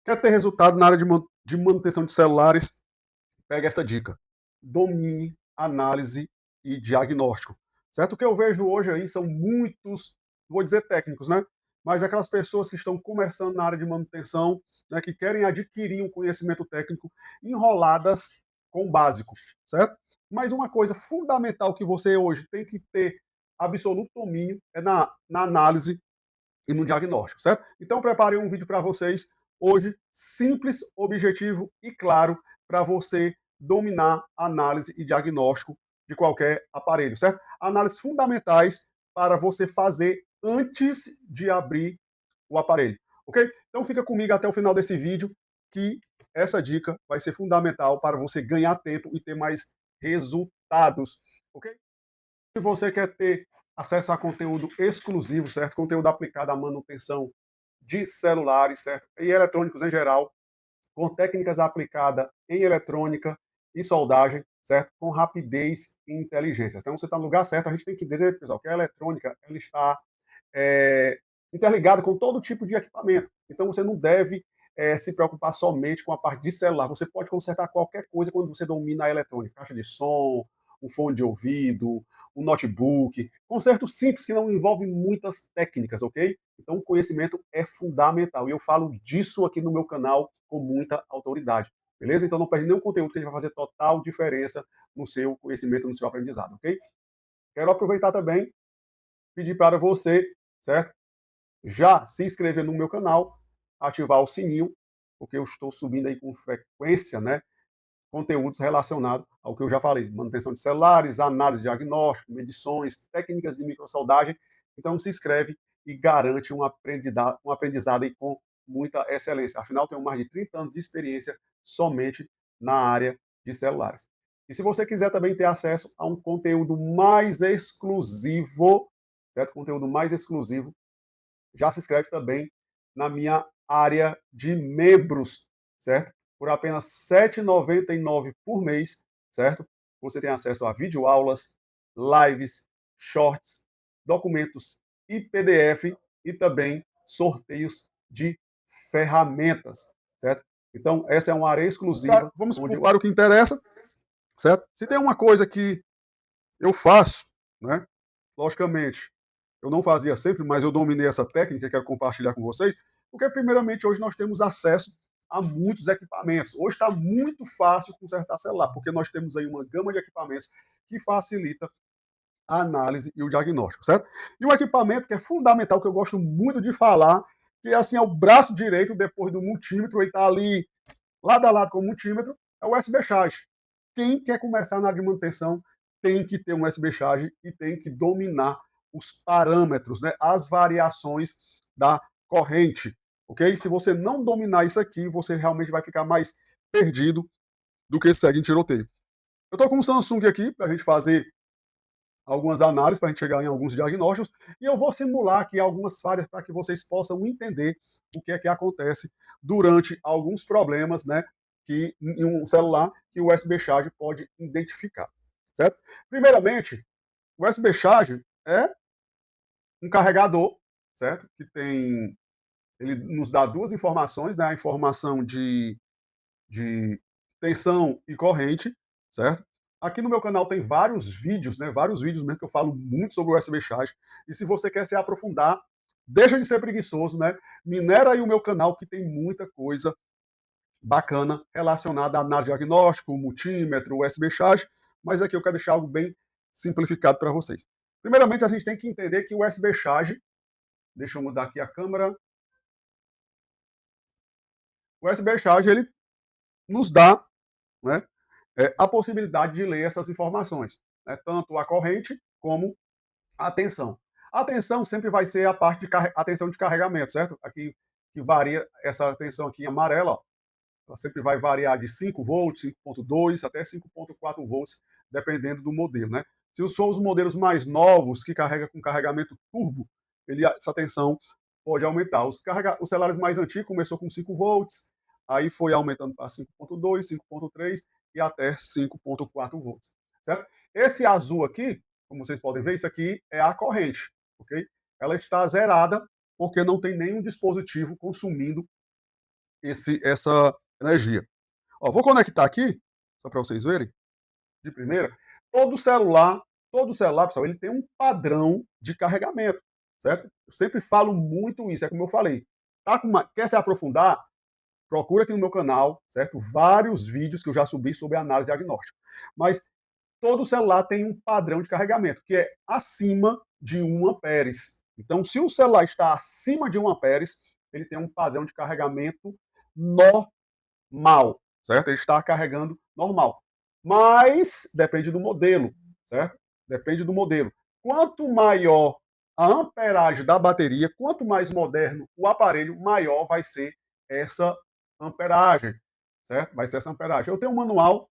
Quer ter resultado na área de manutenção de celulares? Pega essa dica. Domine análise e diagnóstico. Certo? O que eu vejo hoje aí são muitos, vou dizer técnicos, né? Mas aquelas pessoas que estão começando na área de manutenção, né, que querem adquirir um conhecimento técnico enroladas com o básico, certo? Mas uma coisa fundamental que você hoje tem que ter absoluto domínio é na análise e no diagnóstico, certo? Então, preparei um vídeo para vocês hoje, simples, objetivo e claro, para você dominar análise e diagnóstico de qualquer aparelho, certo? Análises fundamentais para você fazer antes de abrir o aparelho, ok? Então, fica comigo até o final desse vídeo, que essa dica vai ser fundamental para você ganhar tempo e ter mais resultados, ok? Se você quer ter acesso a conteúdo exclusivo, certo? Conteúdo aplicado à manutenção de celulares, certo? E eletrônicos em geral, com técnicas aplicadas em eletrônica e soldagem, certo? Com rapidez e inteligência. Então você está no lugar certo. A gente tem que entender, pessoal, que a eletrônica ela está interligada com todo tipo de equipamento. Então você não deve se preocupar somente com a parte de celular. Você pode consertar qualquer coisa quando você domina a eletrônica. Caixa de som, um fone de ouvido, um notebook. Conserto simples que não envolve muitas técnicas, ok? Então o conhecimento é fundamental. E eu falo disso aqui no meu canal com muita autoridade. Beleza? Então não perde nenhum conteúdo que a gente vai fazer total diferença no seu conhecimento, no seu aprendizado, ok? Quero aproveitar também, pedir para você, certo? Já se inscrever no meu canal, ativar o sininho, porque eu estou subindo aí com frequência, né? Conteúdos relacionados ao que eu já falei, manutenção de celulares, análise de diagnóstico, medições, técnicas de microsoldagem. Então se inscreve e garante um aprendizado aí com muita excelência. Afinal, tenho mais de 30 anos de experiência somente na área de celulares. E se você quiser também ter acesso a um conteúdo mais exclusivo, certo? Conteúdo mais exclusivo, já se inscreve também na minha área de membros, certo? Por apenas R$ 7,99 por mês, certo? Você tem acesso a videoaulas, lives, shorts, documentos e PDF e também sorteios de ferramentas, certo? Então, essa é uma área exclusiva. Vamos para o que interessa, certo? Se tem uma coisa que eu faço, né? Logicamente, eu não fazia sempre, mas eu dominei essa técnica e quero compartilhar com vocês, porque primeiramente hoje nós temos acesso a muitos equipamentos. Hoje está muito fácil consertar celular, porque nós temos aí uma gama de equipamentos que facilita a análise e o diagnóstico, certo? E um equipamento que é fundamental, que eu gosto muito de falar, que assim é o braço direito depois do multímetro, ele está ali lado a lado com o multímetro, é o USB Charge. Quem quer começar na área de manutenção tem que ter um USB Charge e tem que dominar os parâmetros, né, as variações da corrente, ok? Se você não dominar isso aqui, você realmente vai ficar mais perdido do que segue em tiroteio. Eu estou com um Samsung aqui para a gente fazer algumas análises, para a gente chegar em alguns diagnósticos, e eu vou simular aqui algumas falhas para que vocês possam entender o que é que acontece durante alguns problemas, né, que em um celular que o USB Charge pode identificar, certo? Primeiramente, o USB Charge é um carregador, certo? Que tem, ele nos dá duas informações, né? A informação de tensão e corrente, certo? Aqui no meu canal tem vários vídeos, né? Vários vídeos mesmo que eu falo muito sobre o USB Charge. E se você quer se aprofundar, deixa de ser preguiçoso, né? Minera aí o meu canal que tem muita coisa bacana relacionada a análise diagnóstico, multímetro, USB Charge, mas aqui eu quero deixar algo bem simplificado para vocês. Primeiramente, a gente tem que entender que o USB Charge, deixa eu mudar aqui a câmera, o USB Charge ele nos dá, né, a possibilidade de ler essas informações, né, tanto a corrente como a tensão. A tensão sempre vai ser a parte de a tensão de carregamento, certo? Aqui que varia essa tensão aqui em amarela, ó, ela sempre vai variar de 5 volts, 5.2 até 5.4 volts, dependendo do modelo, né? Se são os modelos mais novos que carrega com carregamento turbo, essa tensão pode aumentar. Os celulares mais antigos começou com 5 volts, aí foi aumentando para 5.2, 5.3 e até 5.4 volts, certo? Esse azul aqui, como vocês podem ver, isso aqui é a corrente, ok? Ela está zerada porque não tem nenhum dispositivo consumindo essa energia. Ó, vou conectar aqui, só para vocês verem, de primeira. Todo celular, pessoal, ele tem um padrão de carregamento, certo? Eu sempre falo muito isso, é como eu falei. Quer se aprofundar? Procura aqui no meu canal, certo? Vários vídeos que eu já subi sobre análise diagnóstica. Mas todo celular tem um padrão de carregamento, que é acima de 1 amperes. Então, se o celular está acima de 1 amperes, ele tem um padrão de carregamento normal, certo? Ele está carregando normal. Mas depende do modelo, certo? Depende do modelo. Quanto maior a amperagem da bateria, quanto mais moderno o aparelho, maior vai ser essa amperagem, certo? Vai ser essa amperagem. Eu tenho o manual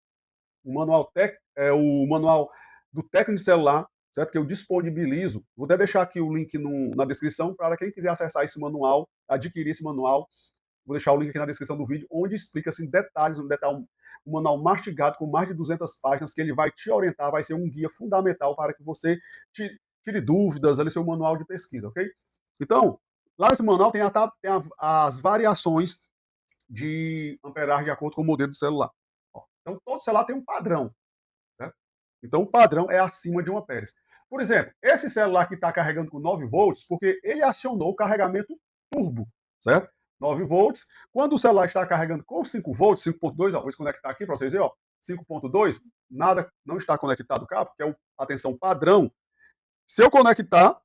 do técnico de celular, certo? Que eu disponibilizo. Vou até deixar aqui o link na descrição para quem quiser acessar esse manual, adquirir esse manual. Vou deixar o link aqui na descrição do vídeo, onde explica assim, detalhes, um manual mastigado com mais de 200 páginas, que ele vai te orientar, vai ser um guia fundamental para que você tire dúvidas, ali seu manual de pesquisa, ok? Então, lá nesse manual tem as variações de amperagem de acordo com o modelo do celular. Então, todo celular tem um padrão, certo? Então, o padrão é acima de 1 amperes. Por exemplo, esse celular que está carregando com 9 volts, porque ele acionou o carregamento turbo, certo? 9 volts. Quando o celular está carregando com 5 volts, 5.2, vou desconectar aqui para vocês verem, 5.2, nada, não está conectado o cabo, que é a tensão padrão. Se eu conectar,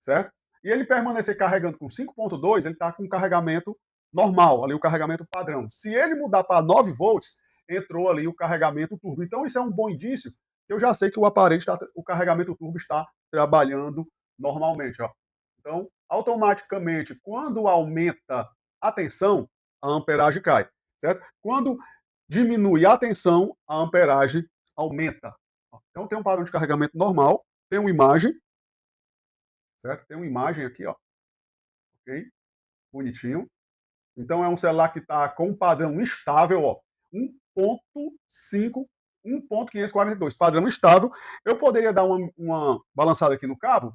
certo? E ele permanecer carregando com 5.2, ele está com carregamento normal, ali o carregamento padrão. Se ele mudar para 9 volts, entrou ali o carregamento turbo. Então isso é um bom indício, que eu já sei que o carregamento turbo está trabalhando normalmente. Ó. Então, automaticamente, quando aumenta a tensão, a amperagem cai, certo? Quando diminui a tensão, a amperagem aumenta. Então tem um padrão de carregamento normal, tem uma imagem, certo? Tem uma imagem aqui, ó, ok? Bonitinho. Então é um celular que está com um padrão estável, ó, 1.5, 1.542, padrão estável. Eu poderia dar uma balançada aqui no cabo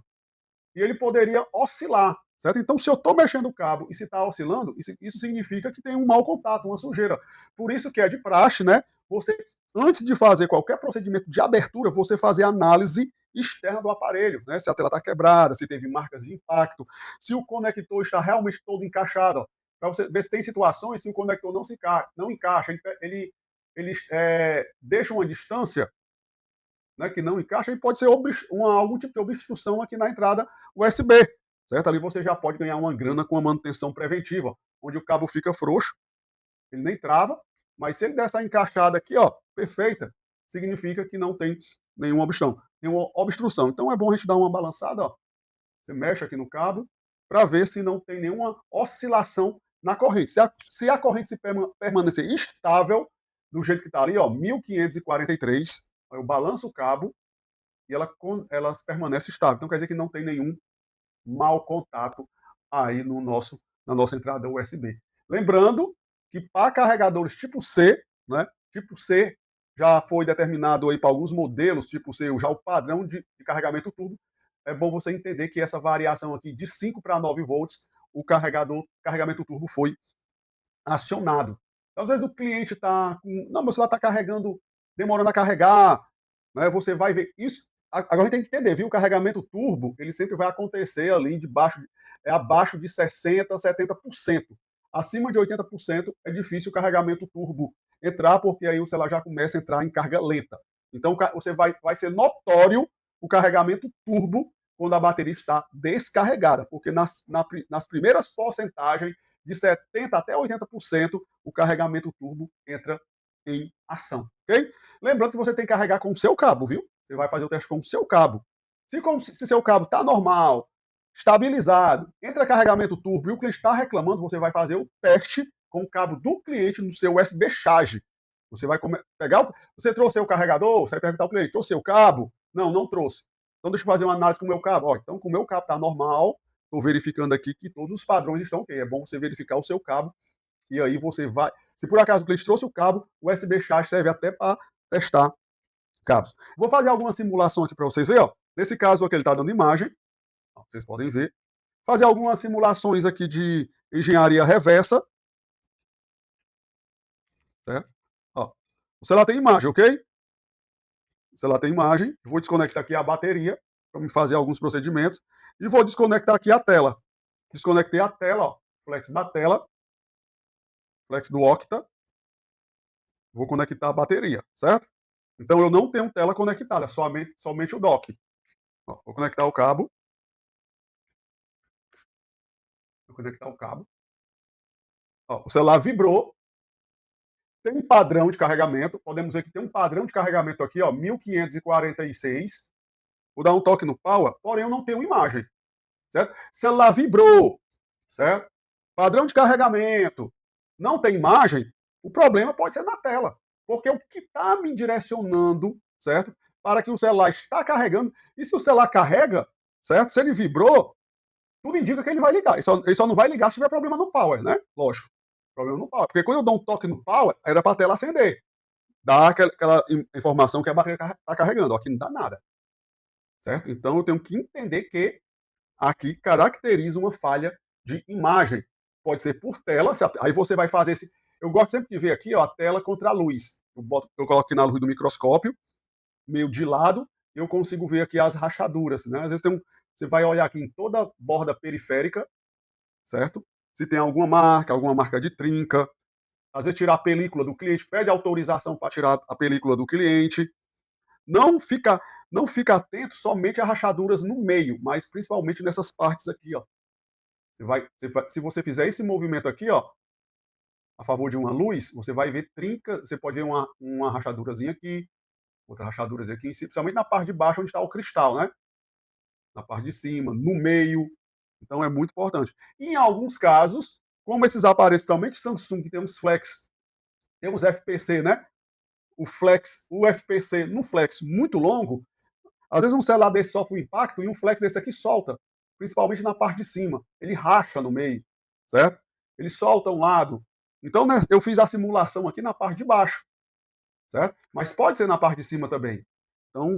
e ele poderia oscilar, certo? Então, se eu estou mexendo o cabo e se está oscilando, isso significa que tem um mau contato, uma sujeira. Por isso que é de praxe, né? Você, antes de fazer qualquer procedimento de abertura, você fazer análise externa do aparelho, né? Se a tela está quebrada, se teve marcas de impacto, se o conector está realmente todo encaixado, para você ver se tem situações se o conector não encaixa, ele deixa uma distância, né, que não encaixa, e pode ser algum tipo de obstrução aqui na entrada USB, certo? Ali você já pode ganhar uma grana com a manutenção preventiva, onde o cabo fica frouxo, ele nem trava, mas se ele der essa encaixada aqui, ó, perfeita, significa que não tem nenhuma obstrução. Então é bom a gente dar uma balançada, ó. Você mexe aqui no cabo para ver se não tem nenhuma oscilação na corrente. Se a corrente permanecer estável, do jeito que está ali, ó, 1543, eu balanço o cabo e ela permanece estável. Então quer dizer que não tem nenhum mau contato aí na nossa entrada USB. Lembrando que para carregadores tipo C, né, tipo C já foi determinado aí para alguns modelos tipo C, já o padrão de carregamento turbo, é bom você entender que essa variação aqui de 5 para 9 volts, o carregamento turbo foi acionado. Então, às vezes o cliente está com. Não, meu celular está carregando, demorando a carregar. Né? Você vai ver. Isso. Agora a gente tem que entender, viu? O carregamento turbo, ele sempre vai acontecer ali abaixo de 60%, 70%. Acima de 80% é difícil o carregamento turbo entrar, porque aí o celular já começa a entrar em carga lenta. Então vai ser notório o carregamento turbo quando a bateria está descarregada, porque nas primeiras porcentagens de 70% até 80%, o carregamento turbo entra em ação, ok? Lembrando que você tem que carregar com o seu cabo, viu? Você vai fazer o teste com o seu cabo. Se seu cabo está normal, estabilizado, entra carregamento turbo e o cliente está reclamando, você vai fazer o teste com o cabo do cliente no seu USB charge. Você vai pegar você trouxe o carregador, você vai perguntar ao cliente, trouxe o cabo? Não, não trouxe. Então deixa eu fazer uma análise com o meu cabo. Ó, então com o meu cabo está normal, estou verificando aqui que todos os padrões estão ok. É bom você verificar o seu cabo e aí você vai. Se por acaso o cliente trouxe o cabo, o USB charge serve até para testar cabos. Vou fazer alguma simulação aqui para vocês verem. Ó. Nesse caso aqui ele está dando imagem, ó, vocês podem ver. fazer algumas simulações aqui de engenharia reversa, certo? Ó, o celular tem imagem, ok? O celular tem imagem. Vou desconectar aqui a bateria para me fazer alguns procedimentos e vou desconectar aqui a tela. Desconectei a tela, ó, flex da tela, flex do Octa. Vou conectar a bateria, certo? Então eu não tenho tela conectada, somente o dock. Ó, vou conectar o cabo. Vou conectar o cabo. Ó, o celular vibrou. Tem um padrão de carregamento. Podemos ver que tem um padrão de carregamento aqui, ó, 1546. Vou dar um toque no power, porém eu não tenho imagem, certo? O celular vibrou, certo? Padrão de carregamento. Não tem imagem. O problema pode ser na tela, porque o que está me direcionando, certo? Para que o celular está carregando. E se o celular carrega, certo? Se ele vibrou, tudo indica que ele vai ligar. Ele só não vai ligar se tiver problema no power, né? Lógico. Problema no power. Porque quando eu dou um toque no power, era para a tela acender. Dá aquela informação que a bateria está carregando. Aqui não dá nada. Certo? Então eu tenho que entender que aqui caracteriza uma falha de imagem. Pode ser por tela, aí você vai fazer esse. Eu gosto sempre de ver aqui, ó, a tela contra a luz. Eu coloco aqui na luz do microscópio, meio de lado, eu consigo ver aqui as rachaduras, né? Às vezes você vai olhar aqui em toda a borda periférica, certo? Se tem alguma marca de trinca, às vezes tirar a película do cliente, pede autorização para tirar a película do cliente. Não fica, não fica atento somente a rachaduras no meio, mas principalmente nessas partes aqui, ó. Se você fizer esse movimento aqui, ó, a favor de uma luz, você vai ver trinca, você pode ver uma rachadurazinha aqui, outra rachadurazinha aqui, principalmente na parte de baixo onde está o cristal, né? Na parte de cima, no meio. Então é muito importante. E em alguns casos, como esses aparelhos, principalmente Samsung, que tem uns flex, tem uns FPC, né? O FPC no flex muito longo, às vezes um celular desse sofre um impacto e um flex desse aqui solta, principalmente na parte de cima. Ele racha no meio, certo? Ele solta um lado. Então, né, eu fiz a simulação aqui na parte de baixo, certo? Mas pode ser na parte de cima também. Então,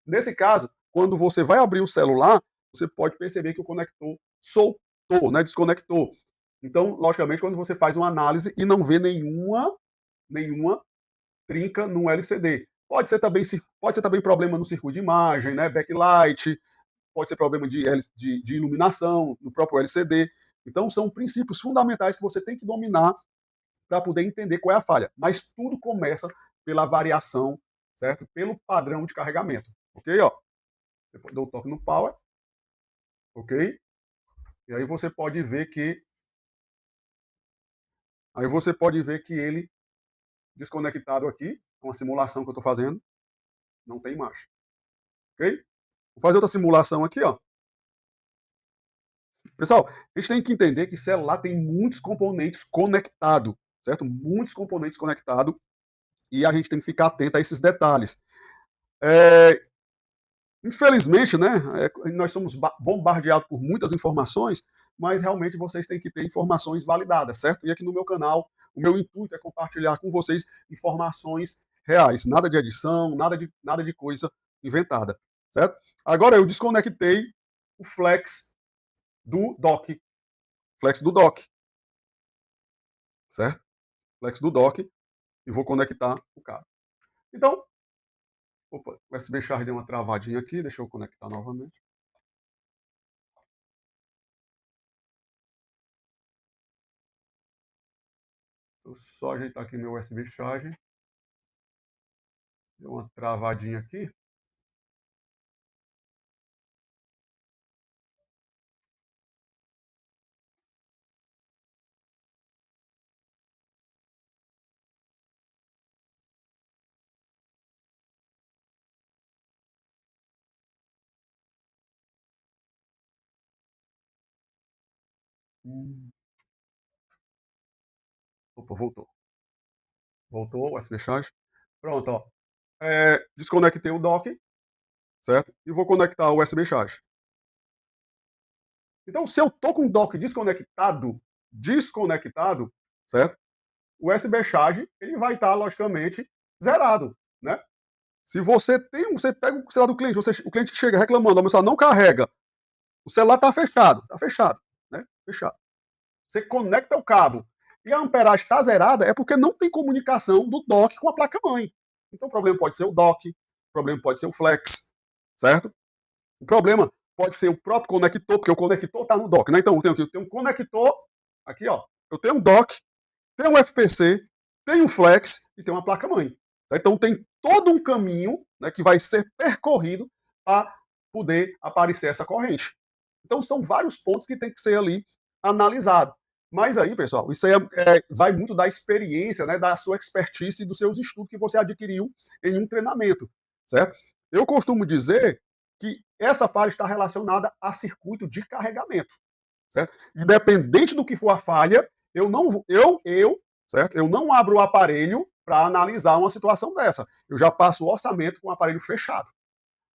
nesse caso, quando você vai abrir o celular, você pode perceber que o conector soltou, né, desconectou. Então, logicamente, quando você faz uma análise e não vê nenhuma trinca no LCD. Pode ser também problema no circuito de imagem, né? Backlight, pode ser problema de iluminação no próprio LCD. Então, são princípios fundamentais que você tem que dominar para poder entender qual é a falha. Mas tudo começa pela variação, certo? Pelo padrão de carregamento. Ok? Ó, você pode dar um toque no power. Ok? E aí você pode ver que. Aí você pode ver que ele desconectado aqui, com a simulação que eu estou fazendo, não tem imagem. Ok? Vou fazer outra simulação aqui, ó. Pessoal, a gente tem que entender que celular tem muitos componentes conectados, certo? Muitos componentes conectados e a gente tem que ficar atento a esses detalhes. Infelizmente, né, nós somos bombardeados por muitas informações, mas realmente vocês têm que ter informações validadas, certo? E aqui no meu canal, o meu intuito é compartilhar com vocês informações reais, nada de edição, nada de coisa inventada, certo? Agora eu desconectei o flex do dock, certo? Flex do dock e vou conectar o cabo. Então, opa, o USB Charge deu uma travadinha aqui, deixa eu conectar novamente. Deixa eu só ajeitar aqui meu USB Charge. Deu uma travadinha aqui. Opa, voltou. Voltou o USB Charge. Pronto, ó. Desconectei o dock, certo? E vou conectar o USB Charge. Então, se eu tô com o dock desconectado, certo? O USB Charge, ele vai estar, logicamente, zerado, né? Se você pega o celular do cliente, o cliente chega reclamando, o meu celular não carrega, O celular está fechado, né? Fechado. Você conecta o cabo e a amperagem está zerada, é porque não tem comunicação do dock com a placa-mãe. Então o problema pode ser o dock, o problema pode ser o flex, certo? O problema pode ser o próprio conector, porque o conector está no dock, né? Então eu tenho um conector, aqui ó, eu tenho um dock, tenho um FPC, tenho um flex e tenho uma placa-mãe. Então tem todo um caminho, né, que vai ser percorrido para poder aparecer essa corrente. Então são vários pontos que tem que ser ali analisado. Mas aí, pessoal, isso aí vai muito da experiência, né, da sua expertise e dos seus estudos que você adquiriu em um treinamento, certo? Eu costumo dizer que essa falha está relacionada a circuito de carregamento, certo? Independente do que for a falha, certo? Eu não abro o aparelho para analisar uma situação dessa. Eu já passo o orçamento com o aparelho fechado.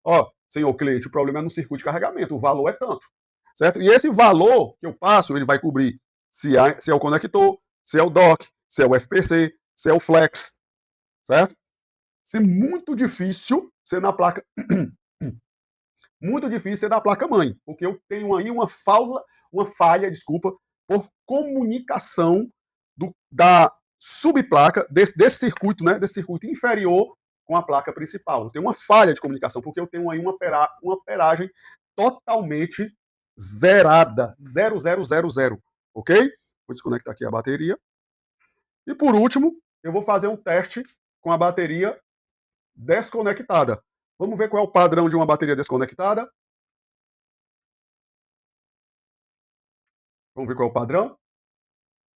Ó, senhor cliente, o problema é no circuito de carregamento, o valor é tanto, certo? E esse valor que eu passo, ele vai cobrir se é o conector, se é o dock, se é o FPC, se é o flex, certo? Se muito difícil ser na placa muito difícil ser da placa-mãe, porque eu tenho aí uma falha, desculpa, por comunicação da subplaca, desse circuito, né, desse circuito inferior com a placa principal. Eu tenho uma falha de comunicação, porque eu tenho aí uma amperagem totalmente zerada, 0000, ok? Vou desconectar aqui a bateria. E por último, eu vou fazer um teste com a bateria desconectada. Vamos ver qual é o padrão de uma bateria desconectada. Vamos ver qual é o padrão?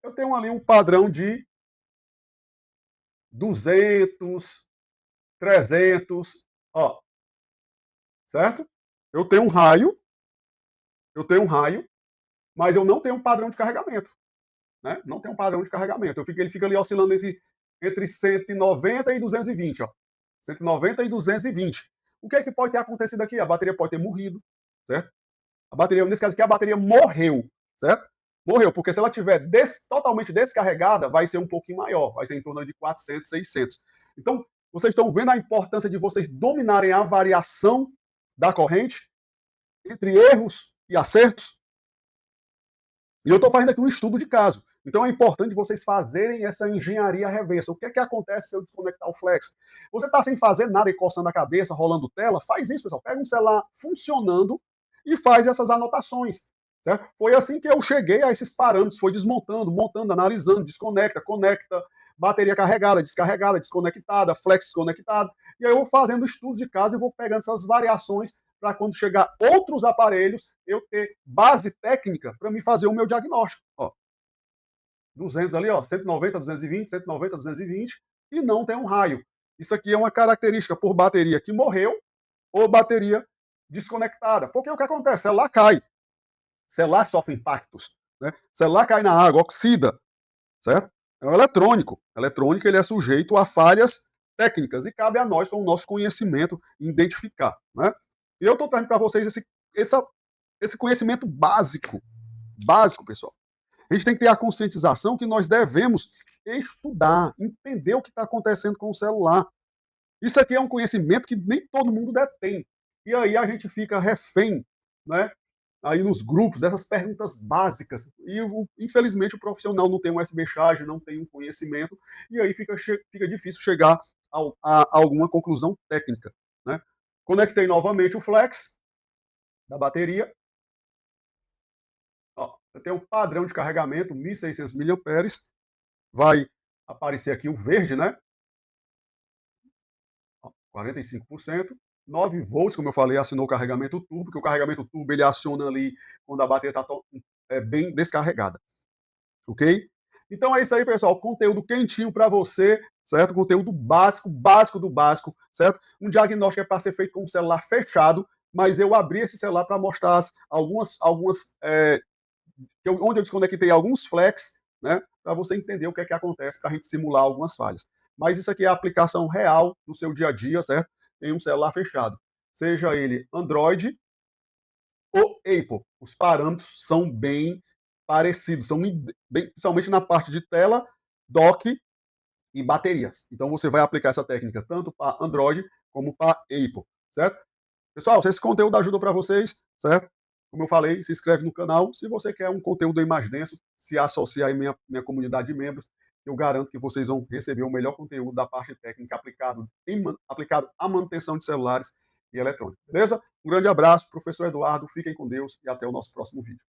Eu tenho ali um padrão de 200, 300, ó, certo? Eu tenho um raio, eu tenho um raio, mas eu não tenho um padrão de carregamento, né? Não tenho um padrão de carregamento. Ele fica ali oscilando entre 190 e 220, ó. 190 e 220. O que é que pode ter acontecido aqui? A bateria pode ter morrido, certo? A bateria, nesse caso aqui, a bateria morreu, certo? Morreu, porque se ela estiver totalmente descarregada, vai ser um pouquinho maior, vai ser em torno de 400, 600. Então, vocês estão vendo a importância de vocês dominarem a variação da corrente entre erros e acertos? E eu estou fazendo aqui um estudo de caso. Então é importante vocês fazerem essa engenharia reversa. O que é que acontece se eu desconectar o flex? Você está sem fazer nada e coçando a cabeça, rolando tela? Faz isso, pessoal. Pega um celular funcionando e faz essas anotações. Certo? Foi assim que eu cheguei a esses parâmetros. Foi desmontando, montando, analisando, desconecta, conecta, bateria carregada, descarregada, desconectada, flex desconectado. E aí eu vou fazendo estudos de caso e vou pegando essas variações para quando chegar outros aparelhos, eu ter base técnica para me fazer o meu diagnóstico. Ó, 200 ali, ó, 190, 220, 190, 220, e não tem um raio. Isso aqui é uma característica por bateria que morreu ou bateria desconectada. Porque o que acontece? O celular cai. O celular sofre impactos. Né? O celular cai na água, oxida. Certo? É um eletrônico. O eletrônico ele é sujeito a falhas técnicas e cabe a nós, com o nosso conhecimento, identificar. Né? E eu estou trazendo para vocês esse conhecimento básico. Básico, pessoal. A gente tem que ter a conscientização que nós devemos estudar, entender o que está acontecendo com o celular. Isso aqui é um conhecimento que nem todo mundo detém. E aí a gente fica refém, né? Aí nos grupos, essas perguntas básicas. E infelizmente o profissional não tem um SB charge, não tem um conhecimento, e aí fica difícil chegar a alguma conclusão técnica. Né? Conectei novamente o flex da bateria. Ó, eu tenho um padrão de carregamento, 1.600 mAh. Vai aparecer aqui o verde, né? Ó, 45%. 9 volts, como eu falei, acionou o carregamento turbo, que o carregamento turbo ele aciona ali quando a bateria está bem descarregada. Ok? Então é isso aí, pessoal. Conteúdo quentinho para você, certo? Conteúdo básico, básico do básico, certo? Um diagnóstico é para ser feito com o celular fechado, mas eu abri esse celular para mostrar onde eu desconectei alguns flex, né? Para você entender o que é que acontece, para a gente simular algumas falhas. Mas isso aqui é a aplicação real no seu dia a dia, certo? Em um celular fechado. Seja ele Android ou Apple. Os parâmetros são bem parecidos, principalmente na parte de tela, dock e baterias. Então você vai aplicar essa técnica tanto para Android como para Apple, certo? Pessoal, se esse conteúdo ajuda para vocês, certo? Como eu falei, se inscreve no canal. Se você quer um conteúdo aí mais denso, se associa aí minha comunidade de membros. Eu garanto que vocês vão receber o melhor conteúdo da parte técnica aplicado à manutenção de celulares e eletrônicos. Beleza? Um grande abraço, professor Eduardo. Fiquem com Deus e até o nosso próximo vídeo.